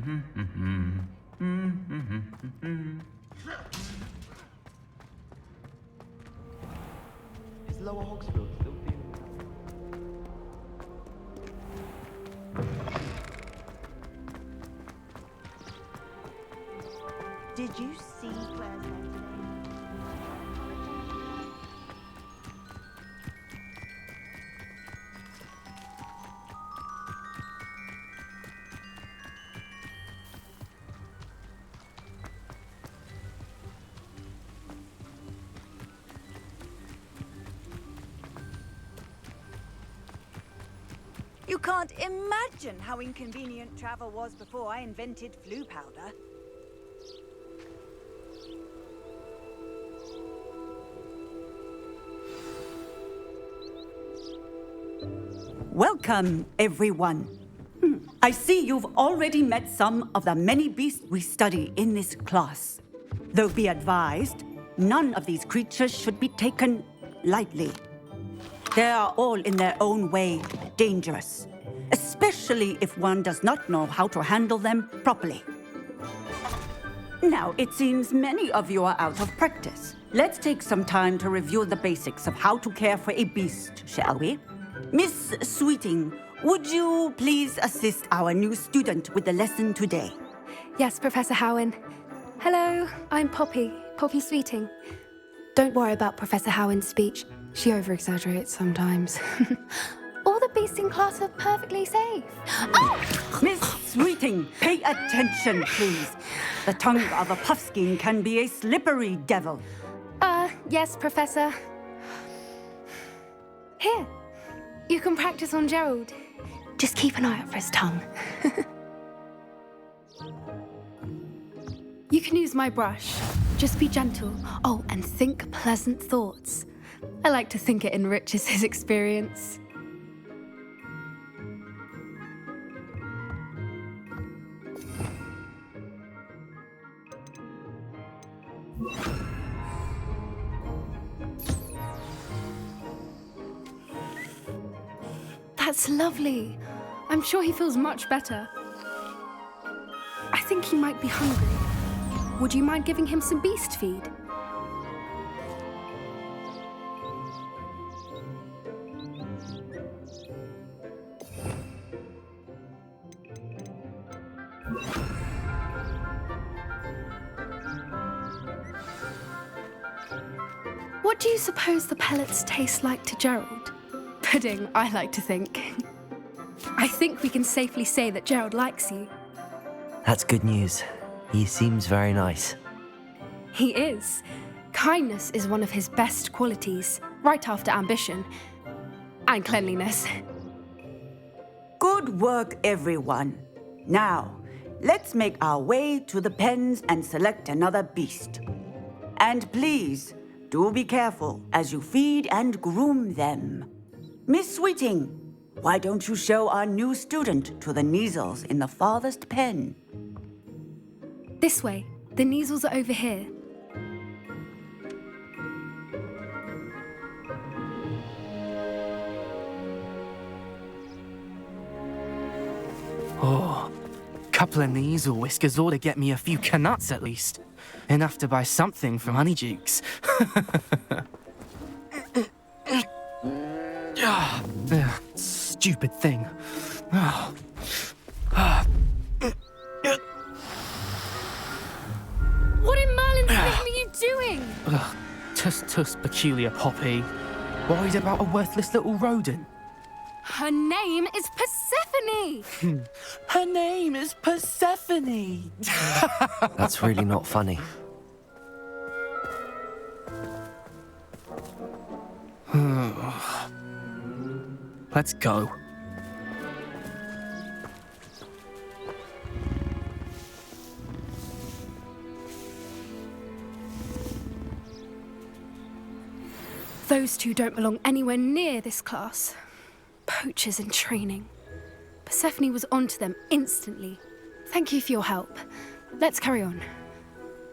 Is Lower Hogsfield still feeling? Did you see Claire's hair today? You can't imagine how inconvenient travel was before I invented flu powder. Welcome, everyone. I see you've already met some of the many beasts we study in this class. Though be advised, none of these creatures should be taken lightly. They are all in their own way dangerous, especially if one does not know how to handle them properly. Now, it seems many of you are out of practice. Let's take some time to review the basics of how to care for a beast, shall we? Miss Sweeting, would you please assist our new student with the lesson today? Yes, Professor Howen. Hello, I'm Poppy Sweeting. Don't worry about Professor Howen's speech. She over-exaggerates sometimes. All the beasts in class are perfectly safe. Oh! Miss Sweeting, pay attention, please. The tongue of a puffskein can be a slippery devil. Yes, Professor. Here, you can practice on Gerald. Just keep an eye out for his tongue. You can use my brush. Just be gentle. Oh, and think pleasant thoughts. I like to think it enriches his experience. That's lovely. I'm sure he feels much better. I think he might be hungry. Would you mind giving him some beast feed? What do you suppose the pellets taste like to Gerald? Pudding, I like to think. I think we can safely say that Gerald likes you. That's good news. He seems very nice. He is. Kindness is one of his best qualities, right after ambition. And cleanliness. Good work, everyone. Now, let's make our way to the pens and select another beast. And please, do be careful as you feed and groom them. Miss Sweeting, why don't you show our new student to the Neasels in the farthest pen? This way. The Neasels are over here. Oh, couple of Neasel whiskers ought to get me a few canuts at least. Enough to buy something from Honeydukes. Stupid thing. What in Merlin's name are you doing? Tuss, peculiar Poppy. Worried about a worthless little rodent. Her name is Persephone! Her name is Persephone! That's really not funny. Let's go. Those two don't belong anywhere near this class. Poachers in training. Persephone was onto them instantly. Thank you for your help. Let's carry on.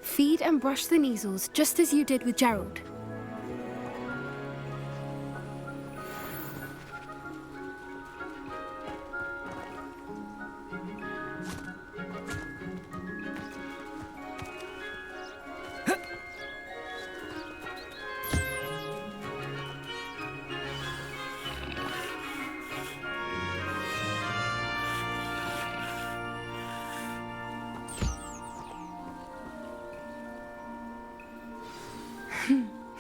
Feed and brush the Neasels just as you did with Gerald.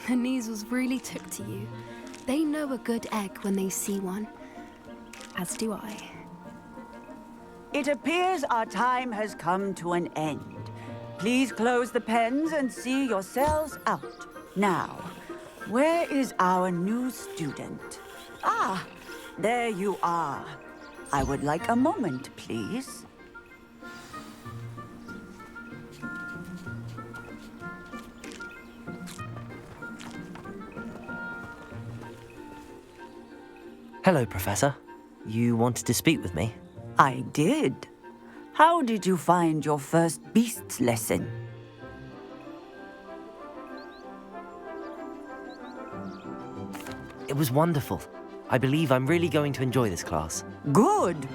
The Neasels really took to you. They know a good egg when they see one. As do I. It appears our time has come to an end. Please close the pens and see yourselves out. Now, where is our new student? Ah, there you are. I would like a moment, please. Hello, Professor. You wanted to speak with me? I did. How did you find your first beasts lesson? It was wonderful. I believe I'm really going to enjoy this class. Good.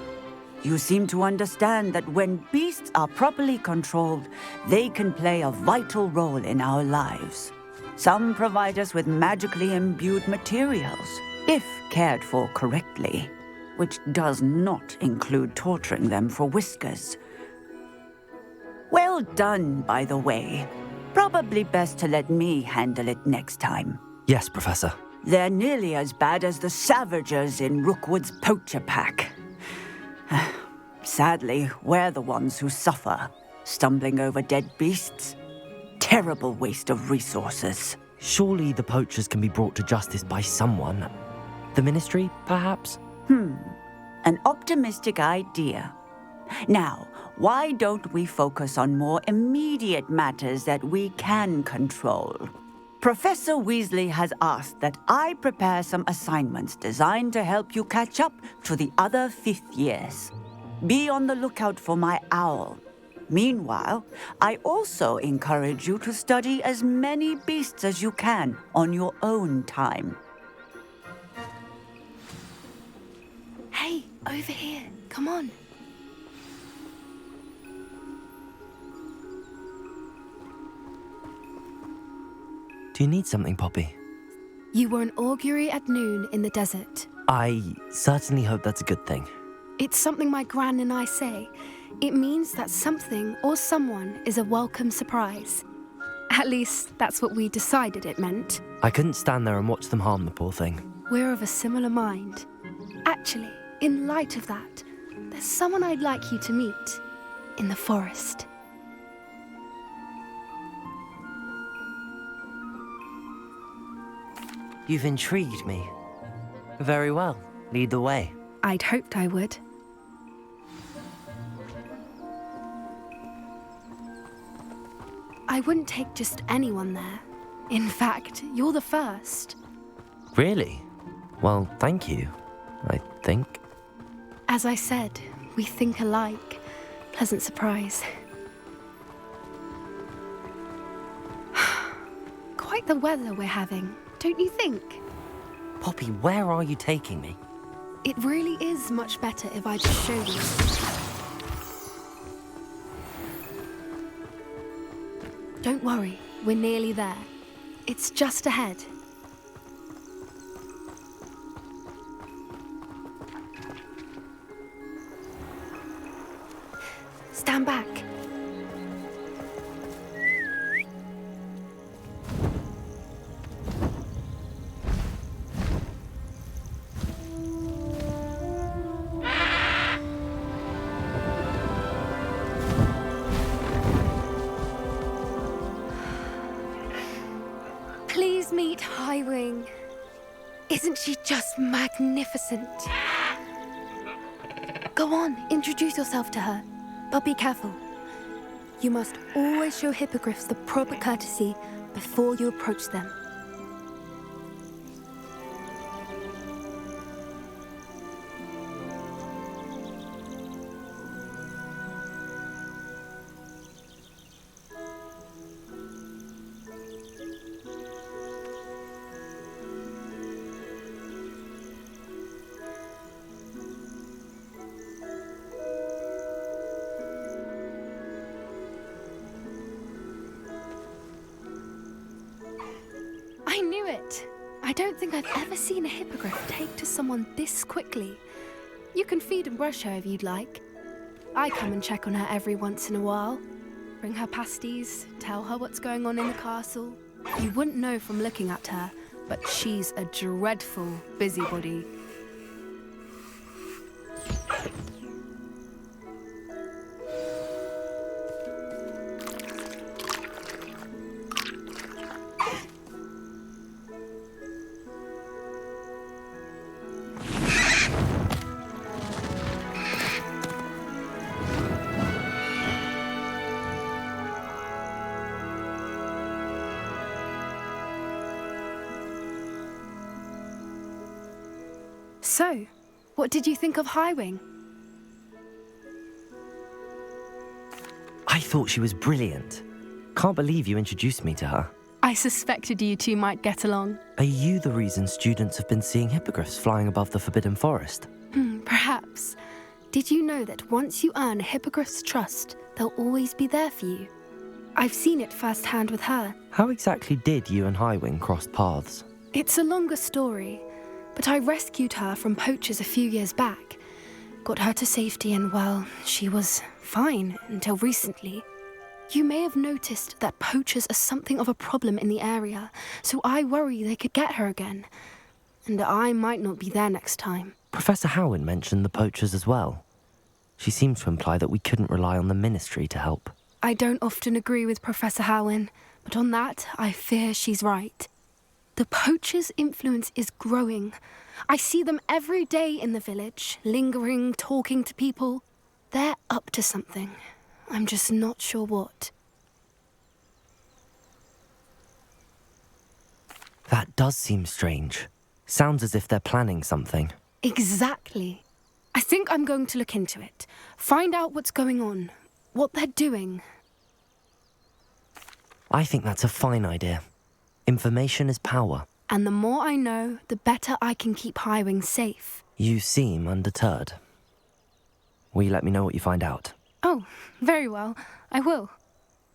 You seem to understand that when beasts are properly controlled, they can play a vital role in our lives. Some provide us with magically imbued materials, if cared for correctly, which does not include torturing them for whiskers. Well done, by the way. Probably best to let me handle it next time. Yes, Professor. They're nearly as bad as the Savagers in Rookwood's poacher pack. Sadly, we're the ones who suffer, stumbling over dead beasts. Terrible waste of resources. Surely the poachers can be brought to justice by someone. The Ministry, perhaps? An optimistic idea. Now, why don't we focus on more immediate matters that we can control? Professor Weasley has asked that I prepare some assignments designed to help you catch up to the other fifth years. Be on the lookout for my owl. Meanwhile, I also encourage you to study as many beasts as you can on your own time. Hey, over here. Come on. Do you need something, Poppy? You were an augury at noon in the desert. I certainly hope that's a good thing. It's something my gran and I say. It means that something or someone is a welcome surprise. At least, that's what we decided it meant. I couldn't stand there and watch them harm the poor thing. We're of a similar mind. Actually, in light of that, there's someone I'd like you to meet in the forest. You've intrigued me. Very well. Lead the way. I'd hoped I would. I wouldn't take just anyone there. In fact, you're the first. Really? Well, thank you, I think. As I said, we think alike. Pleasant surprise. Quite the weather we're having, don't you think? Poppy, where are you taking me? It really is much better if I just show you. Don't worry, we're nearly there. It's just ahead. Stand back. Please meet Highwing. Isn't she just magnificent? Go on, introduce yourself to her. But be careful. You must always show hippogriffs the proper courtesy before you approach them. I knew it! I don't think I've ever seen a hippogriff take to someone this quickly. You can feed and brush her if you'd like. I come and check on her every once in a while. Bring her pasties, tell her what's going on in the castle. You wouldn't know from looking at her, but she's a dreadful busybody. So, what did you think of Highwing? I thought she was brilliant. Can't believe you introduced me to her. I suspected you two might get along. Are you the reason students have been seeing hippogriffs flying above the Forbidden Forest? Perhaps. Did you know that once you earn a hippogriff's trust, they'll always be there for you? I've seen it firsthand with her. How exactly did you and Highwing cross paths? It's a longer story, but I rescued her from poachers a few years back. Got her to safety and, well, she was fine until recently. You may have noticed that poachers are something of a problem in the area, so I worry they could get her again. And I might not be there next time. Professor Howin mentioned the poachers as well. She seemed to imply that we couldn't rely on the ministry to help. I don't often agree with Professor Howin, but on that, I fear she's right. The poachers' influence is growing. I see them every day in the village, lingering, talking to people. They're up to something. I'm just not sure what. That does seem strange. Sounds as if they're planning something. Exactly. I think I'm going to look into it. Find out what's going on, what they're doing. I think that's a fine idea. Information is power. And the more I know, the better I can keep Highwing safe. You seem undeterred. Will you let me know what you find out? Oh, very well. I will.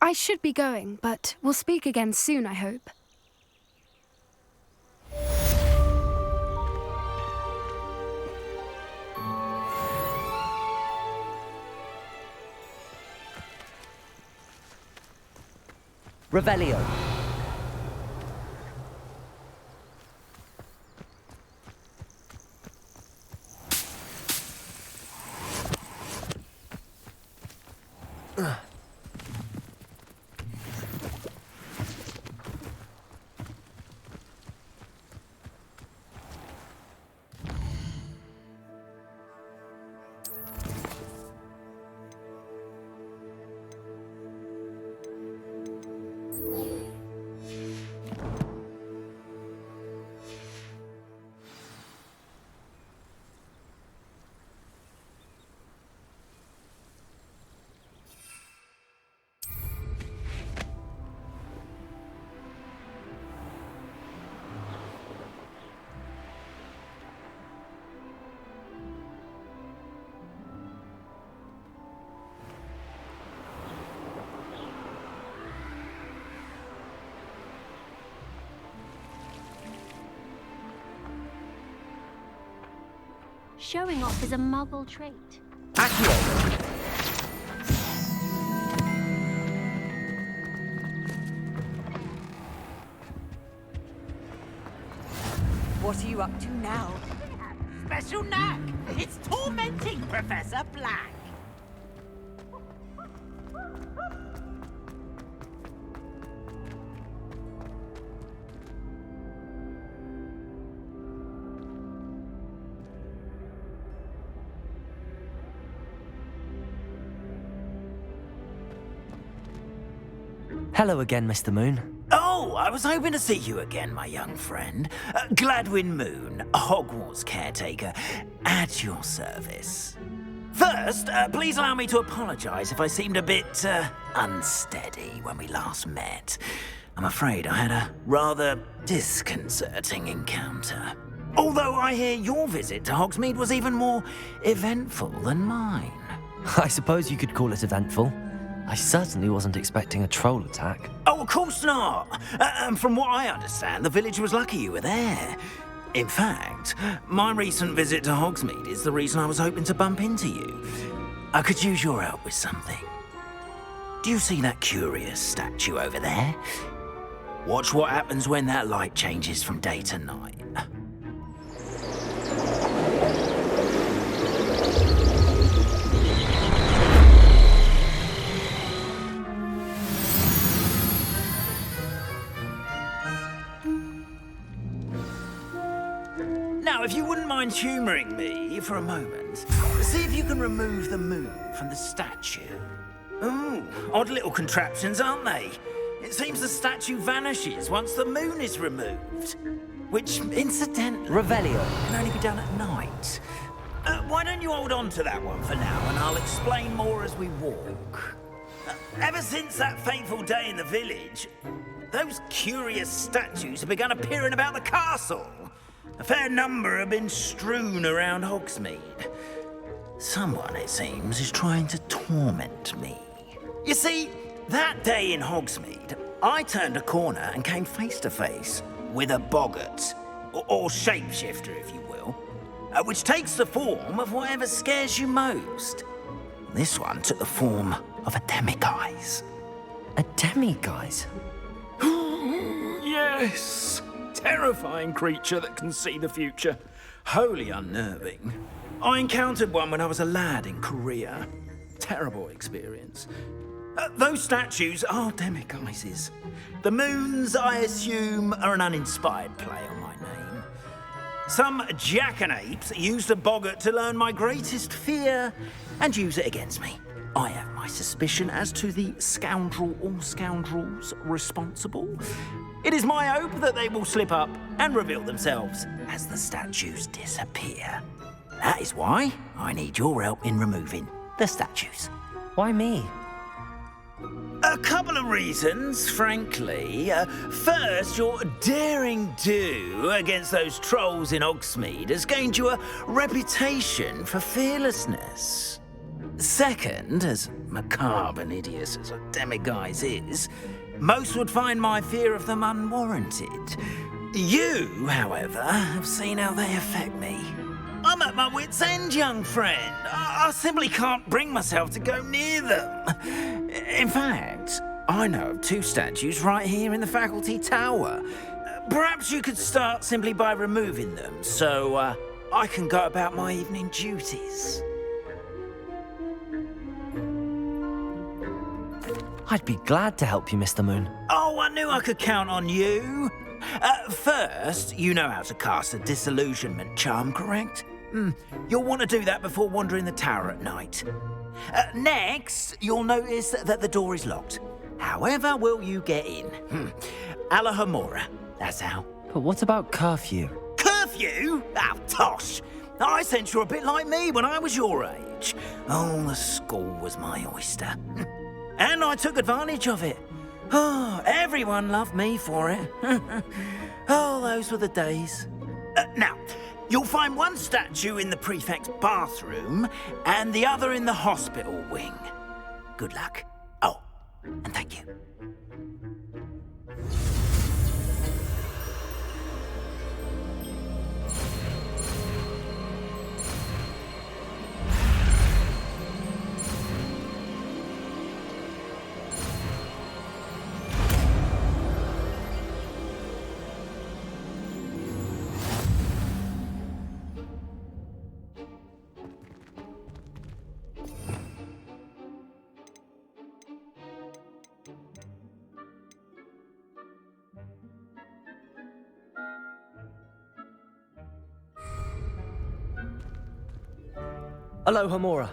I should be going, but we'll speak again soon, I hope. Revelio. Showing off is a muggle trait. Accio! What are you up to now? Special knack! It's tormenting Professor Black! Hello again, Mr. Moon. Oh, I was hoping to see you again, my young friend. Gladwin Moon, Hogwarts caretaker, at your service. First, please allow me to apologize if I seemed a bit, unsteady when we last met. I'm afraid I had a rather disconcerting encounter. Although I hear your visit to Hogsmeade was even more eventful than mine. I suppose you could call it eventful. I certainly wasn't expecting a troll attack. Oh, of course not. From what I understand, the village was lucky you were there. In fact, my recent visit to Hogsmeade is the reason I was hoping to bump into you. I could use your help with something. Do you see that curious statue over there? Watch what happens when that light changes from day to night. Now, if you wouldn't mind humouring me for a moment, see if you can remove the moon from the statue. Ooh, odd little contraptions, aren't they? It seems the statue vanishes once the moon is removed. Which, incidentally, Revelio. can only be done at night. Why don't you hold on to that one for now, and I'll explain more as we walk. Ever since that fateful day in the village, those curious statues have begun appearing about the castle. A fair number have been strewn around Hogsmeade. Someone, it seems, is trying to torment me. You see, that day in Hogsmeade, I turned a corner and came face to face with a boggart, or shapeshifter, if you will, which takes the form of whatever scares you most. This one took the form of a demiguise. A demiguise? Yes! Terrifying creature that can see the future. Wholly unnerving. I encountered one when I was a lad in Korea. Terrible experience. Those statues are demiguises. The moons, I assume, are an uninspired play on my name. Some jackanapes used a boggart to learn my greatest fear and use it against me. I have my suspicion as to the scoundrel or scoundrels responsible. It is my hope that they will slip up and reveal themselves as the statues disappear. That is why I need your help in removing the statues. Why me? A couple of reasons, frankly. First, your daring do against those trolls in Hogsmeade has gained you a reputation for fearlessness. Second, as macabre and hideous as a demiguise is, most would find my fear of them unwarranted. You, however, have seen how they affect me. I'm at my wit's end, young friend. I simply can't bring myself to go near them. In fact, I know of two statues right here in the faculty tower. Perhaps you could start simply by removing them, so I can go about my evening duties. I'd be glad to help you, Mr. Moon. Oh, I knew I could count on you. First, you know how to cast a disillusionment charm, correct? You'll want to do that before wandering the tower at night. Next, you'll notice that the door is locked. However will you get in? Alahomora, that's how. But what about curfew? Curfew? Oh, tosh. I sense you're a bit like me when I was your age. Oh, the school was my oyster. And I took advantage of it. Oh, everyone loved me for it. Oh, those were the days. Now, you'll find one statue in the prefect's bathroom and the other in the hospital wing. Good luck. Oh, and thank you. Alohomora.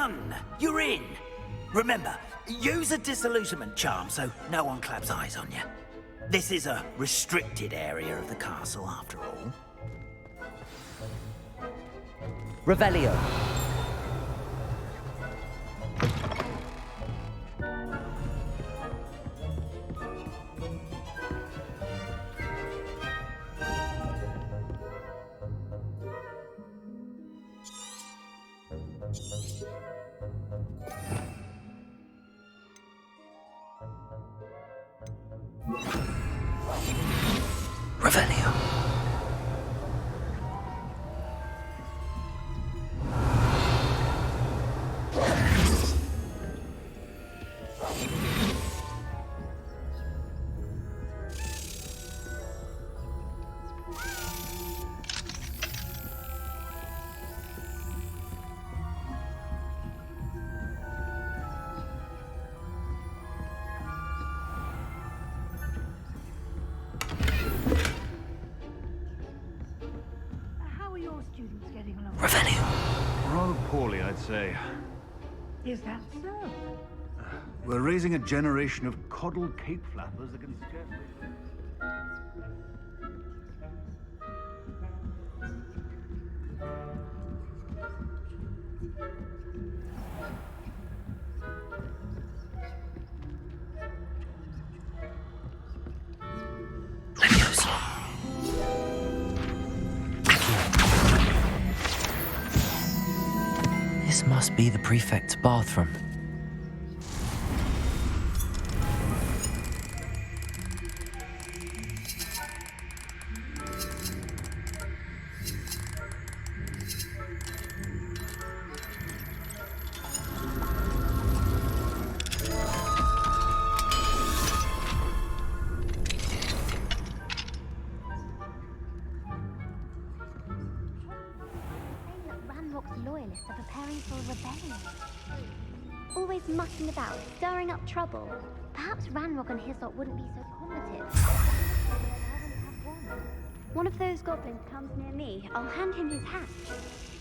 done. You're in. Remember, use a disillusionment charm so no one claps eyes on you. This is a restricted area of the castle, after all. Revelio. Revelio. How are your students getting along? Revelio. Rather poorly, I'd say. Is that so? We're raising a generation of coddled cape flappers that can suggest... This must be the prefect's bathroom. Saying that Ranrock's loyalists are preparing for a rebellion. Always mucking about, stirring up trouble. Perhaps Ranrock and his lot wouldn't be so combative. One of those goblins comes near me, I'll hand him his hat.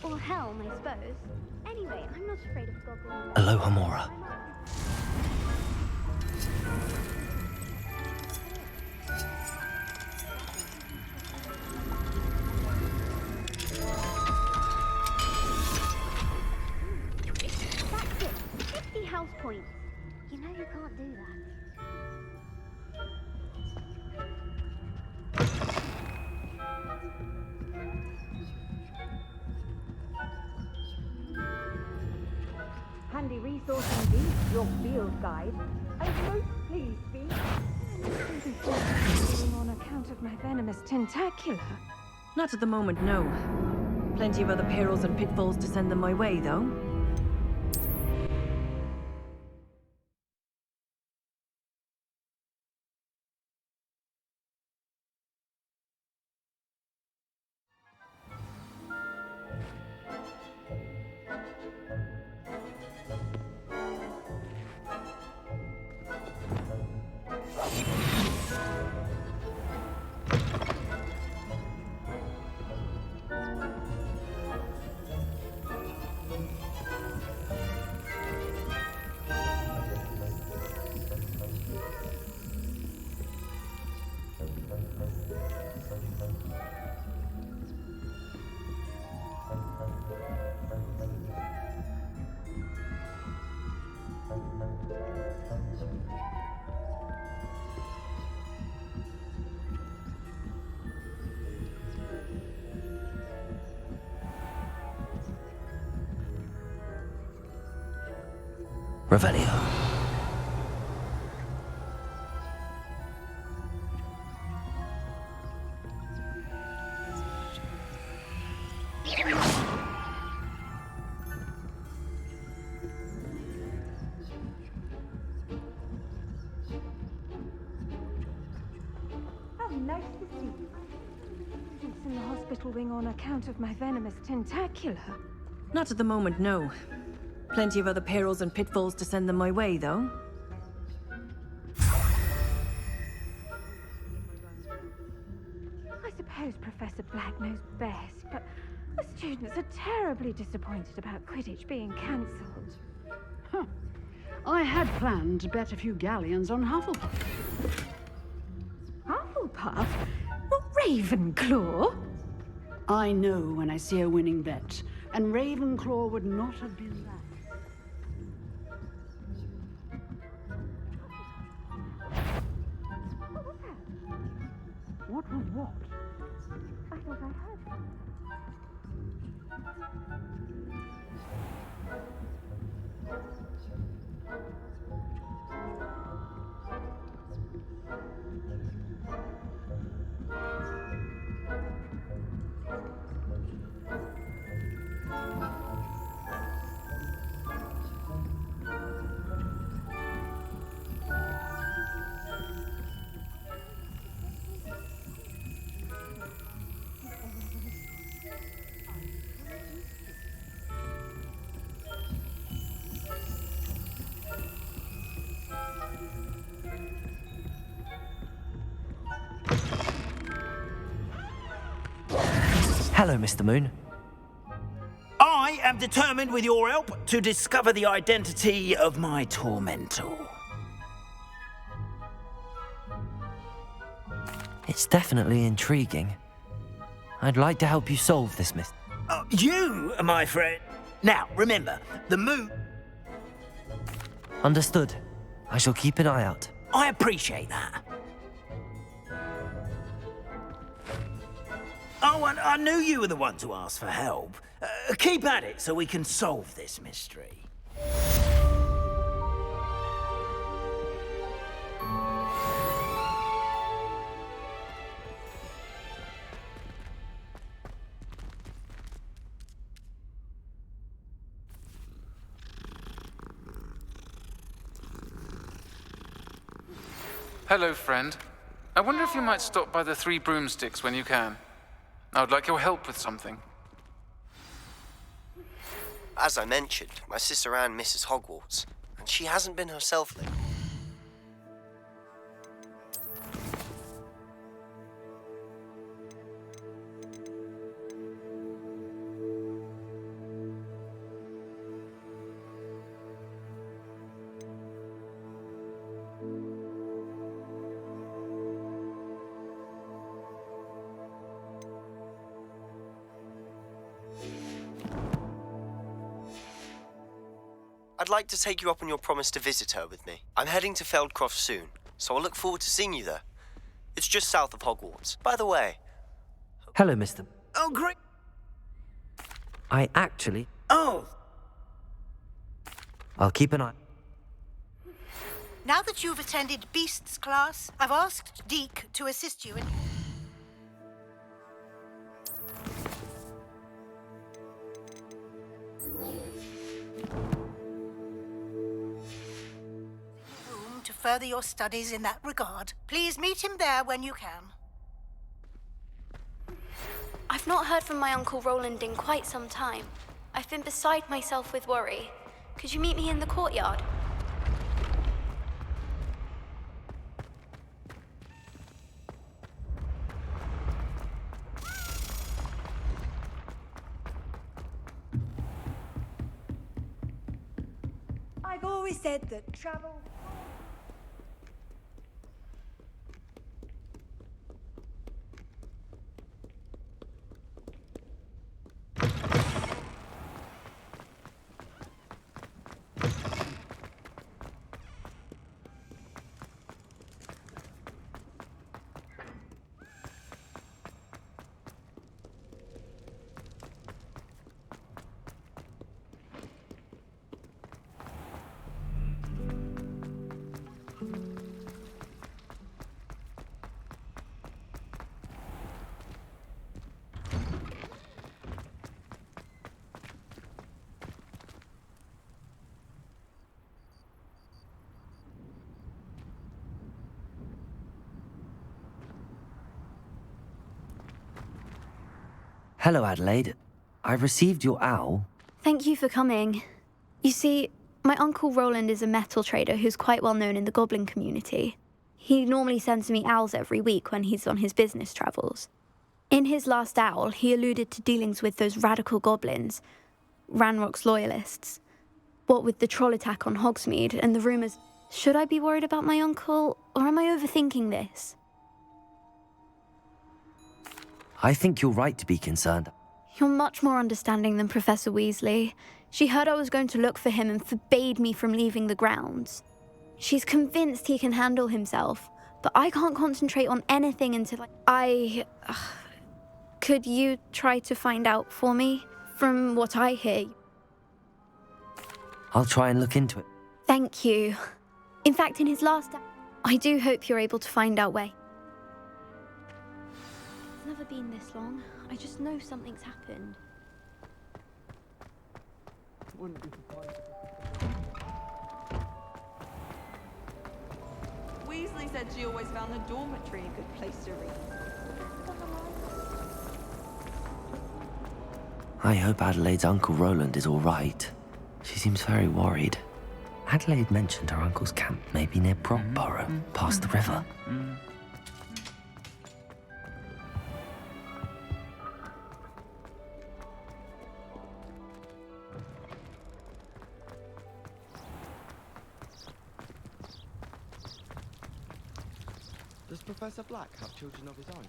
Or helm, I suppose. Anyway, I'm not afraid of goblins. Aloha Mora. That's it. 50 house points. You know you can't do that. Handy resource indeed, your field guide. I'm most pleased, Bee. On account of my venomous tentacular. Not at the moment, no. Plenty of other perils and pitfalls to send them my way, though. Revelio. How nice to see you. It's in the hospital wing on account of my venomous tentacular. Not at the moment, no. Plenty of other perils and pitfalls to send them my way, though. I suppose Professor Black knows best, but The students are terribly disappointed about Quidditch being cancelled. Huh. I had planned to bet a few galleons on Hufflepuff. Hufflepuff? Not Ravenclaw? I know when I see a winning bet, and Ravenclaw would not have been that. What was what? I thought I heard it. Hello, Mr. Moon. I am determined, with your help, to discover the identity of my tormentor. It's definitely intriguing. I'd like to help you solve this mystery. You, my friend. Now, remember, the moon... Understood. I shall keep an eye out. I appreciate that. Oh, and I knew you were the one to ask for help. Keep at it so we can solve this mystery. Hello, friend. I wonder if you might stop by the Three Broomsticks when you can. I would like your help with something. As I mentioned, my sister Anne misses Hogwarts, and she hasn't been herself lately. I'd like to take you up on your promise to visit her with me. I'm heading to Feldcroft soon, so I'll look forward to seeing you there. It's just south of Hogwarts. By the way... Hello, Mr. Oh, great. I actually... Oh! I'll keep an eye... Now that you've attended Beasts class, I've asked Deke to assist you in... to further your studies in that regard. Please meet him there when you can. I've not heard from my Uncle Roland in quite some time. I've been beside myself with worry. Could you meet me in the courtyard? I've always said that travel... Hello, Adelaide. I received your owl. Thank you for coming. You see, my Uncle Roland is a metal trader who's quite well known in the goblin community. He normally sends me owls every week when he's on his business travels. In his last owl, he alluded to dealings with those radical goblins, Ranrock's loyalists. What with the troll attack on Hogsmeade and the rumours, should I be worried about my uncle, or am I overthinking this? I think you're right to be concerned. You're much more understanding than Professor Weasley. She heard I was going to look for him and forbade me from leaving the grounds. She's convinced he can handle himself, but I can't concentrate on anything until Could you try to find out for me? From what I hear. I'll try and look into it. Thank you. In fact, in his last... I do hope you're able to find out where. It's never been this long. I just know something's happened. Weasley said she always found the dormitory a good place to read. I hope Adelaide's Uncle Roland is all right. She seems very worried. Adelaide mentioned her uncle's camp may be near Brockborough, past the river. Does Professor Black have children of his own?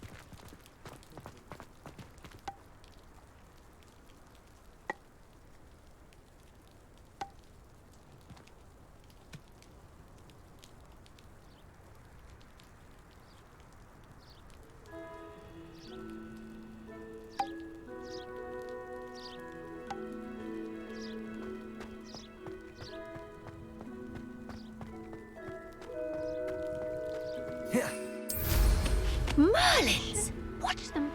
Merlins! Watch them!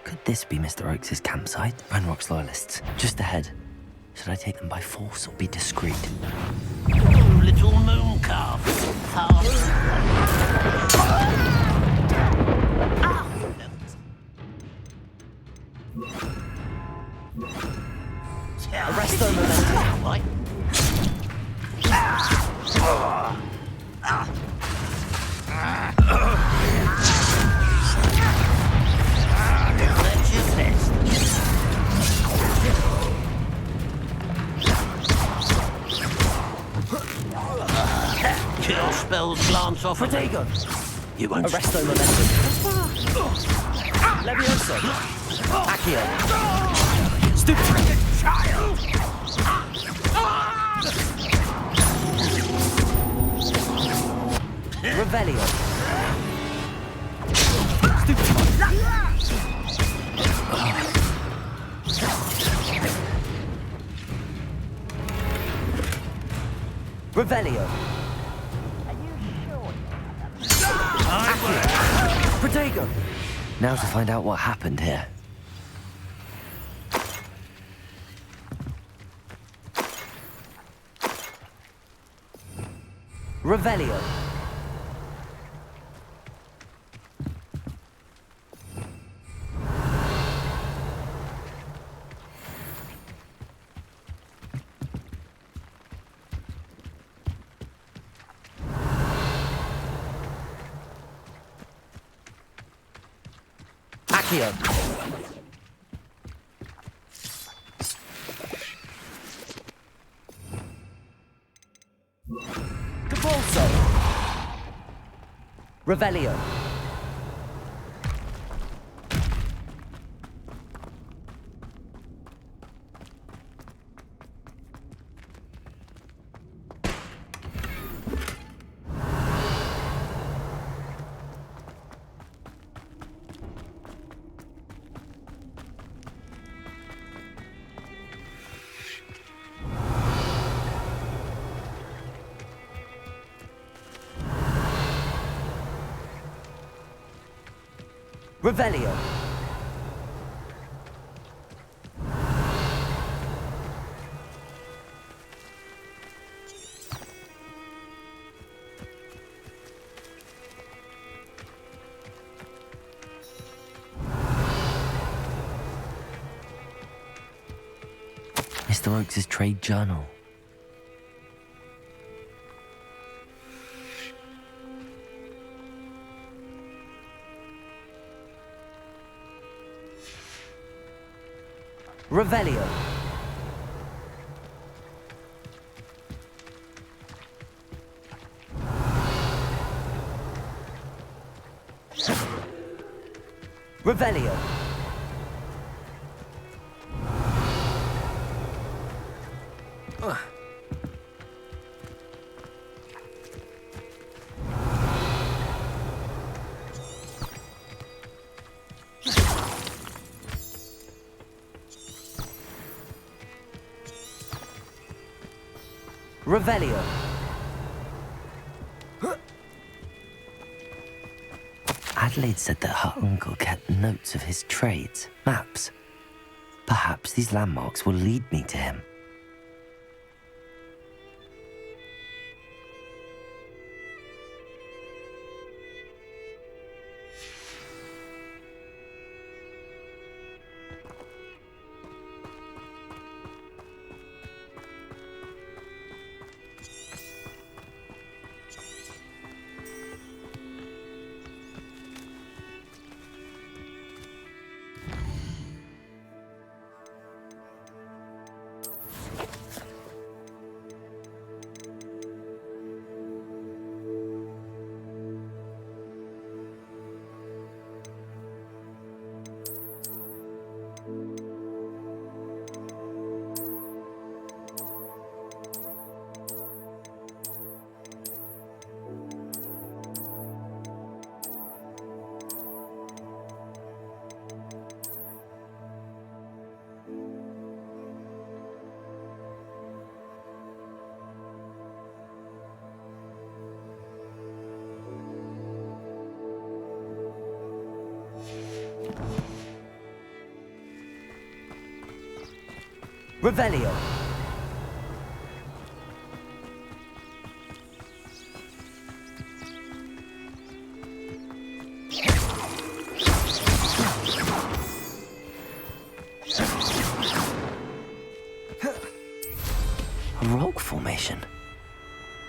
Could this be Mr. Oakes' campsite? Ranrock's loyalists, just ahead. Should I take them by force or be discreet? Little moon calf. Arrest them, momentum. Right. Kill spells glance off Protego! You won't... Arresto momentum. Levioso! Accio! Stupid child! Revelio! Revelio! Protego! Now to find out what happened here. Revelio! Accio! Capolso! Revelio! Revelio. Mr. Oakes' trade journal. Revelio. Revelio. Revelio. Adelaide said that her uncle kept notes of his trades, maps. Perhaps these landmarks will lead me to him. Revelio. A rock formation.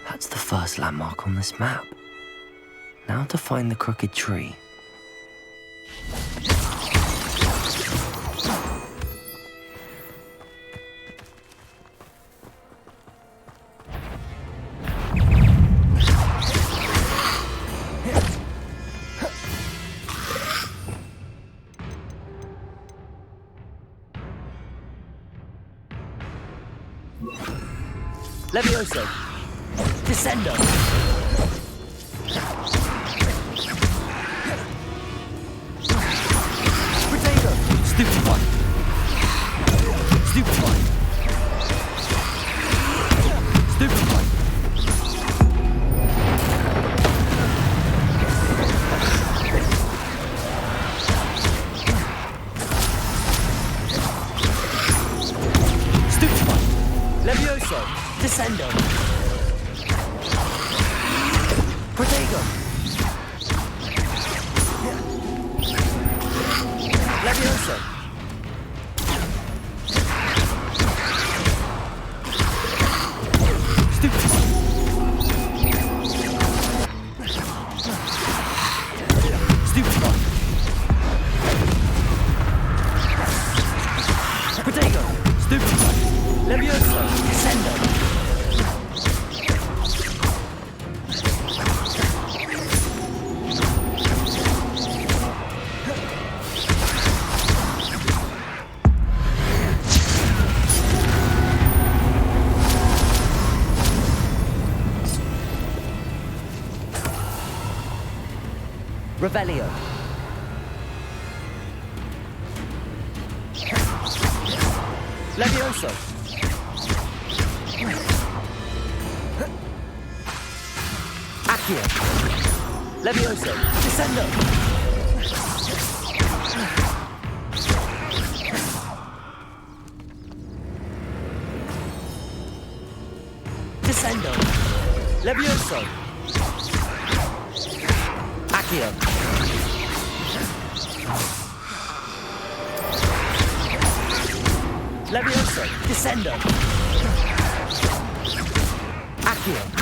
That's the first landmark on this map. Now to find the crooked tree. Levioso. Descendo. Potato. Stupefy. Stupefy. Stupefy. Stupefy. Levioso. Descendo. Protego. Levioso. Stupefy. Stupefy. Protego. Stupefy. Levioso. Descendo. Revelio. Levioso. Accio. Levioso. Descendo. Levioso! Accio! Levioso! Descendo! Accio!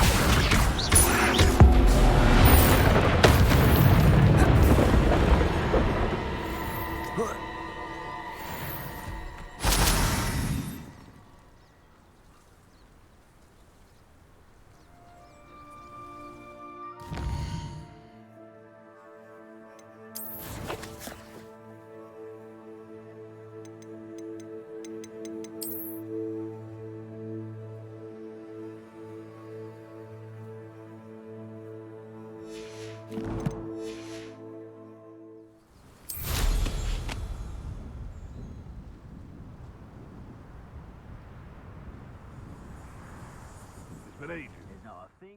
It's been ages. There's not a thing.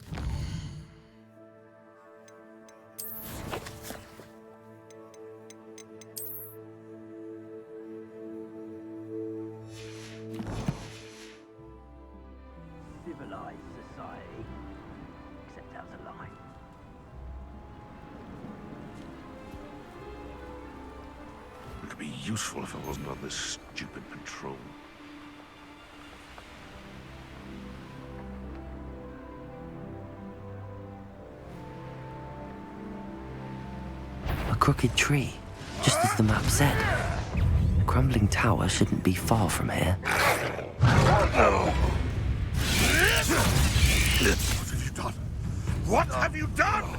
Civilized society, except out of line. It could be useful if I wasn't on this stupid patrol. A crooked tree, just as the map said. The crumbling tower shouldn't be far from here. What have you done? What have you done?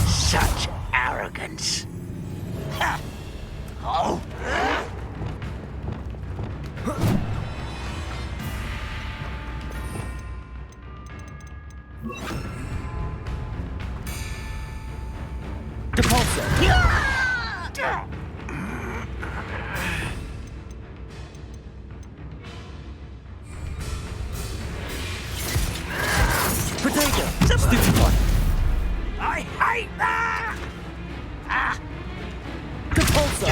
Such arrogance. Ha! Oh! Stupid one! I hate that! Ah! Repulsor!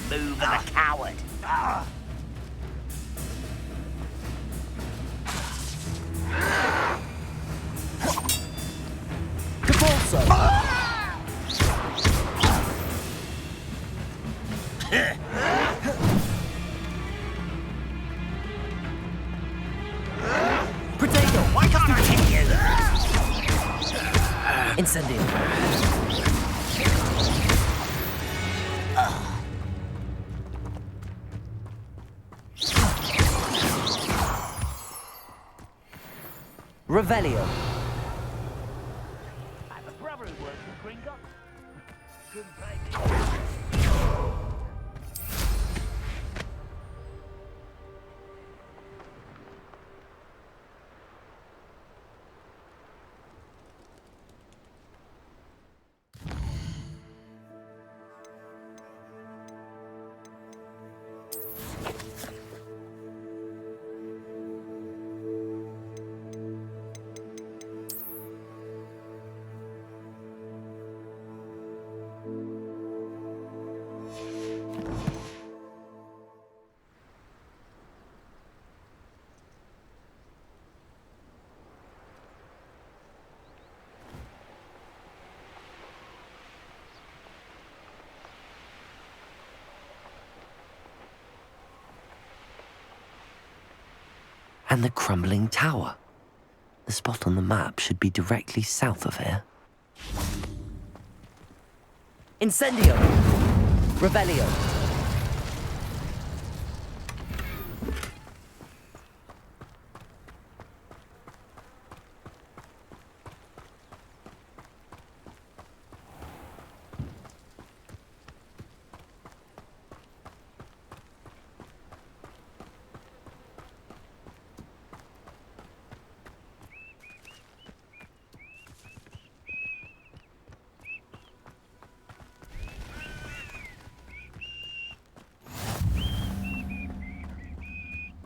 The move of a coward. Repulsor! Why can't I hit you? Incendio. Revelio. I have a brother who works for Gringotts. Couldn't take me. And the crumbling tower. The spot on the map should be directly south of here. Incendio! Revelio!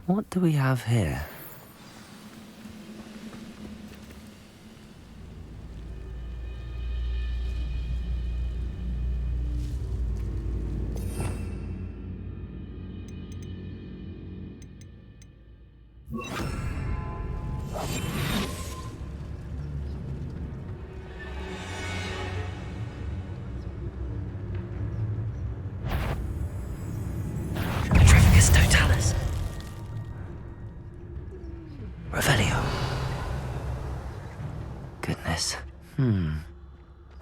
What do we have here? Petrificus totalis. Revelio. Goodness.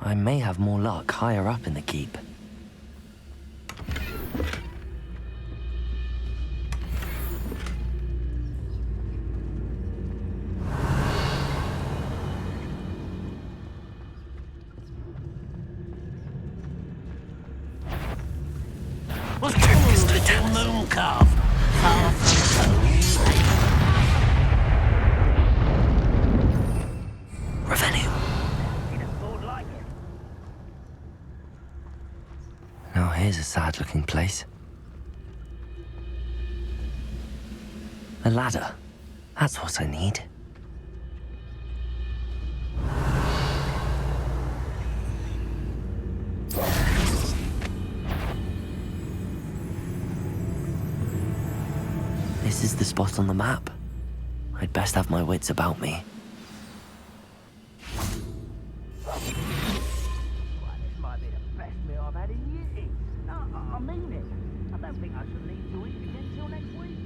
I may have more luck higher up in the keep. Petrificus totalis. Moon calf. Far from home. Revelio. Now here's a sad-looking place. A ladder. That's what I need. This is the spot on the map. I'd best have my wits about me. This might be the best meal I've had in years. No, I mean it. I don't think I should leave to eat again till next week.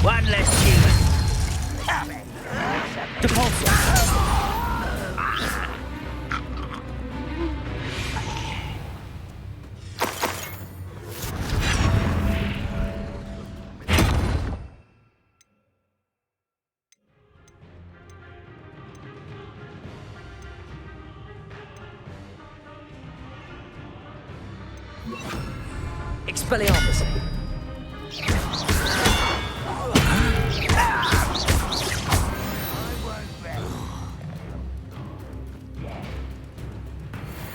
One less human. Come in. Expelliarmus!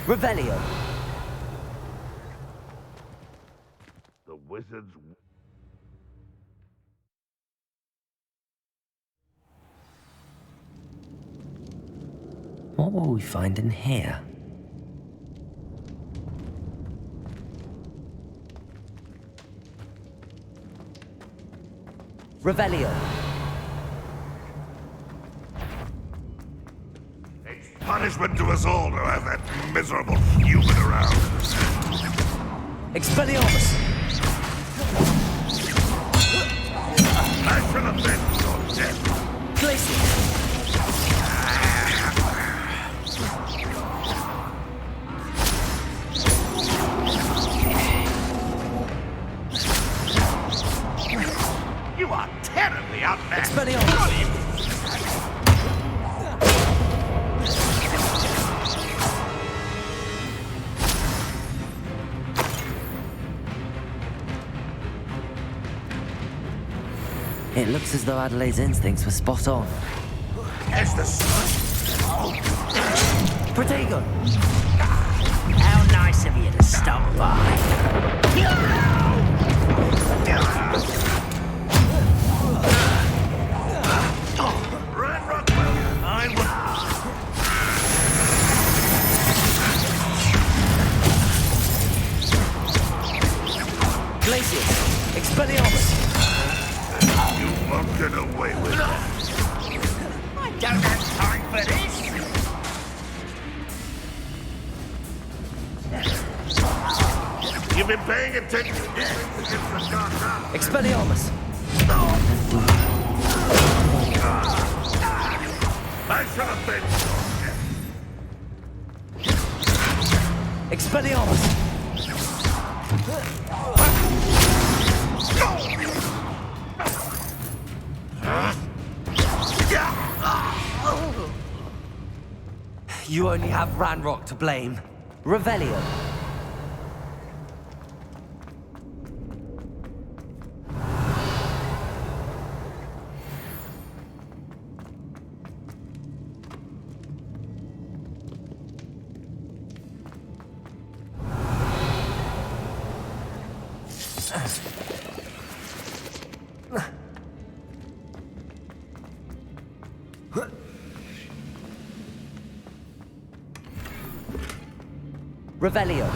Revelio! The wizards. What will we find in here? Revelio! It's punishment to us all to have that miserable human around. Expelliarmus! I shall avenge your death. Glacier! You are terribly outmatched. Expelliarmus! It looks as though Adelaide's instincts were spot on. As the sun. Protego! How nice of you to stop by. I Lucius! Expelliarmus! You won't get away with that. I don't have time for this. You've been paying attention to this against the dark now. Expelliarmus! I should have been. Expelliarmus! You only have Ranrock to blame. Revelio. Revelio.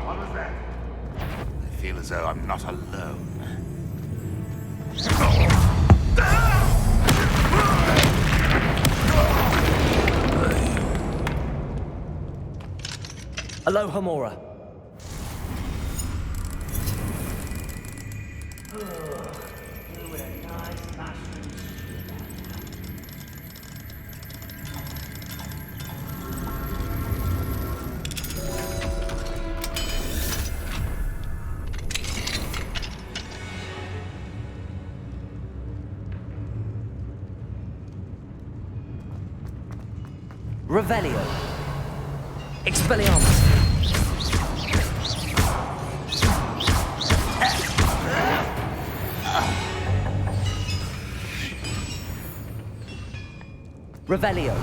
What was that? I feel as though I'm not alone. Aloha Mora. Revelio. Expelliarmus. Revelio.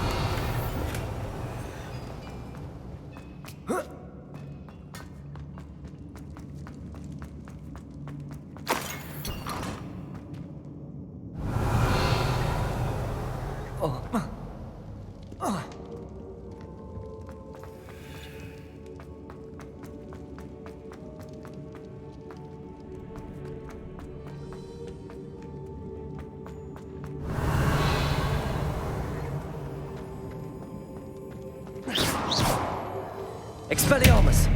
Expelliarmus!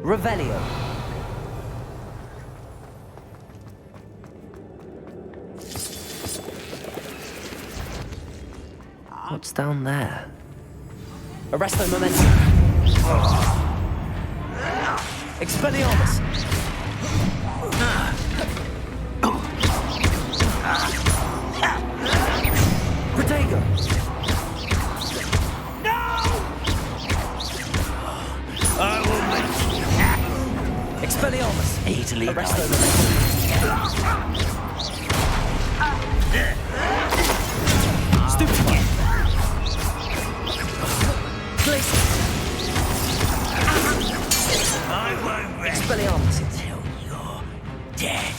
Revelio. What's down there? Arresto momentum. Expelliarmus! Protego! No! I will make Expelliarmus! easily Arresto die. Stupefy! Glacier! I won't rest Expelliarmus! until you're dead.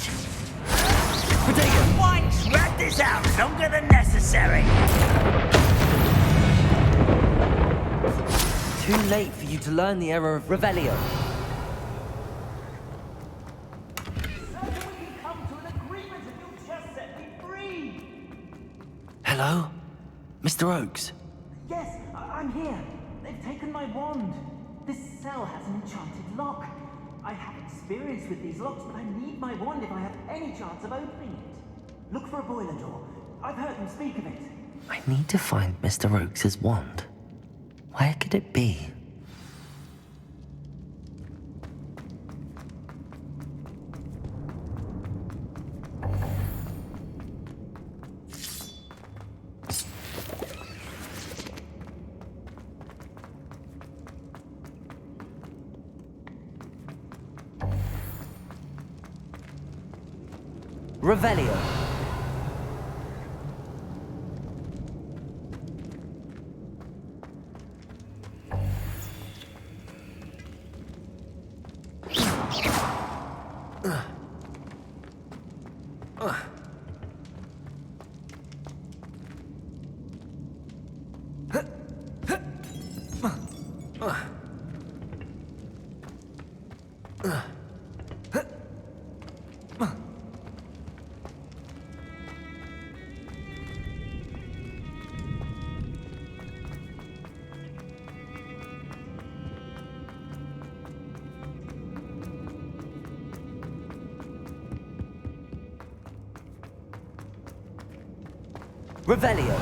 Protego! Once, rat this out longer than necessary. Too late for you to learn the error of Revelio. Hello? Mr. Oakes? Yes, I'm here. They've taken my wand. This cell has an enchanted lock. I have experience with these locks, but I need my wand if I have any chance of opening it. Look for a boiler door. I've heard them speak of it. I need to find Mr. Oakes' wand. Where could it be? Revelio. Revelio.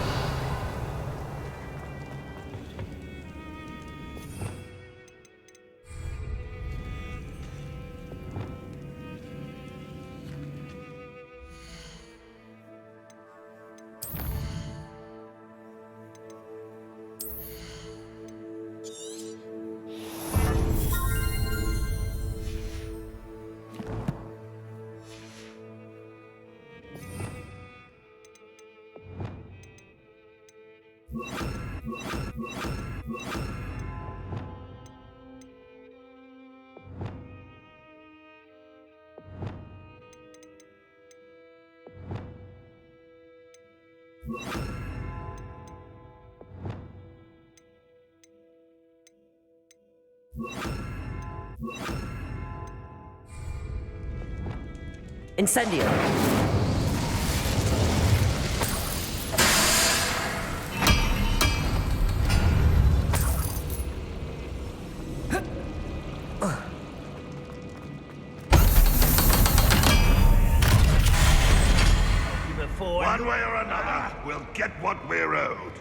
Incendio. One way or another, we'll get what we're owed.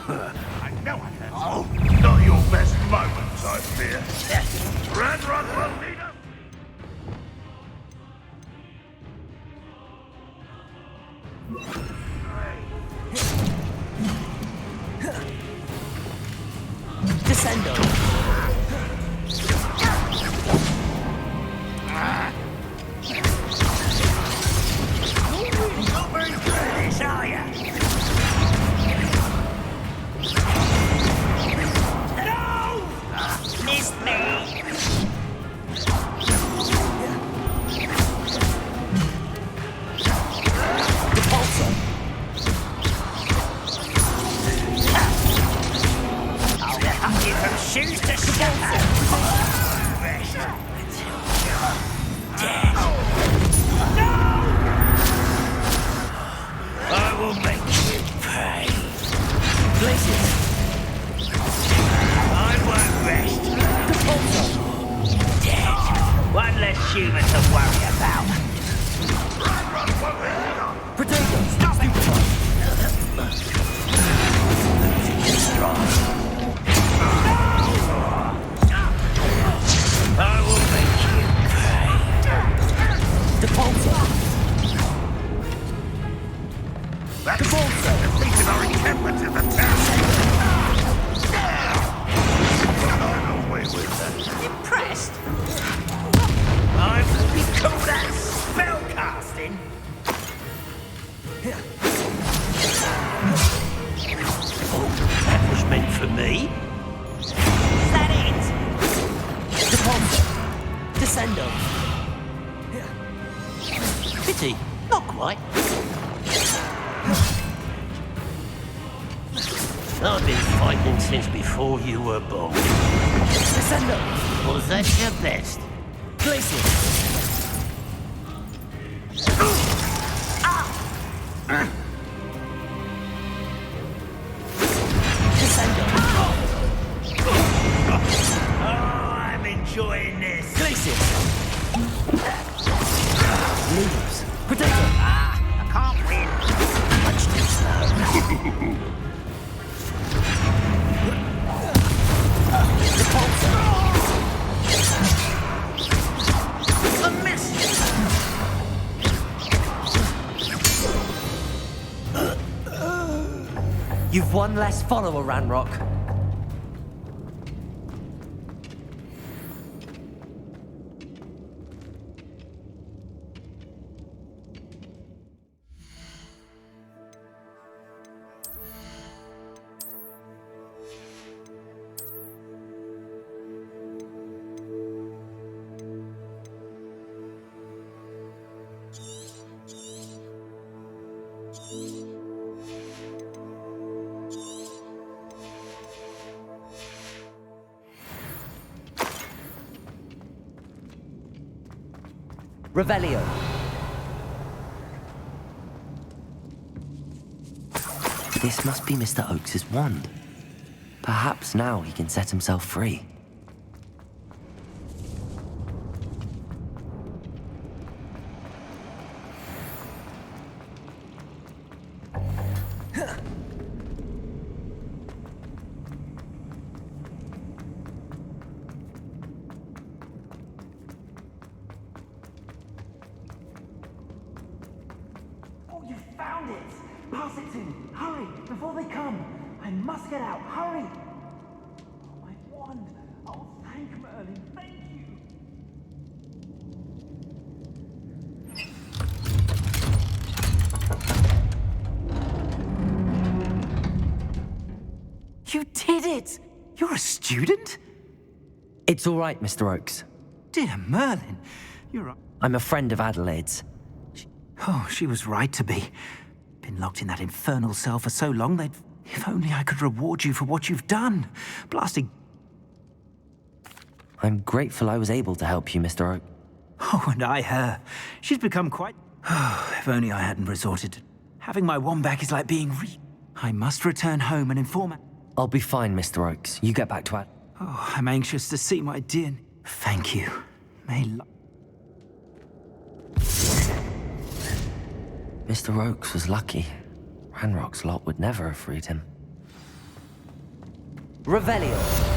I know I can. Oh, not your best moments, I fear. Ranrock will need us. Descendo. Not very good at this, are you? No! Missed me! I'll give them shoes to shatter! Rest until you're dead. I will make you pay. Glacius. I won't rest. Dead. One less human to worry about. Potato. Stop it! I will make you pay. Depulso. That's defeated our encampment in the town. I'm away with that. Impressed? I will call that spellcasting. Oh, that was meant for me. Is that it? Depulso. Descendo. Pity, not quite. I've been fighting since before you were born. Descendo. Was that your best? Glacius. Descendo. Oh, I'm enjoying this. Glacius. Leaves. Potato. I can't win. Much too slow. A miss. You've one less follower, Ranrock. Revelio. This must be Mr. Oakes' wand. Perhaps now he can set himself free. Pass it to me. Hurry, before they come. I must get out. Hurry. Oh, my wand. Oh, thank Merlin. Thank you. You did it! You're a student? It's all right, Mr. Oakes. Dear Merlin, you're... I'm a friend of Adelaide's. Oh, she was right to be. Been locked in that infernal cell for so long, they'd... If only I could reward you for what you've done. Blasting... I'm grateful I was able to help you, Mr. Oak. Oh, and I her. She's become quite... Oh, if only I hadn't resorted to... Having my wand back is like being I must return home and inform... I'll be fine, Mr. Oakes. You get back to it. Oh, I'm anxious to see my dear... Thank you. May... Mr. Oakes was lucky. Ranrock's lot would never have freed him. Revelio.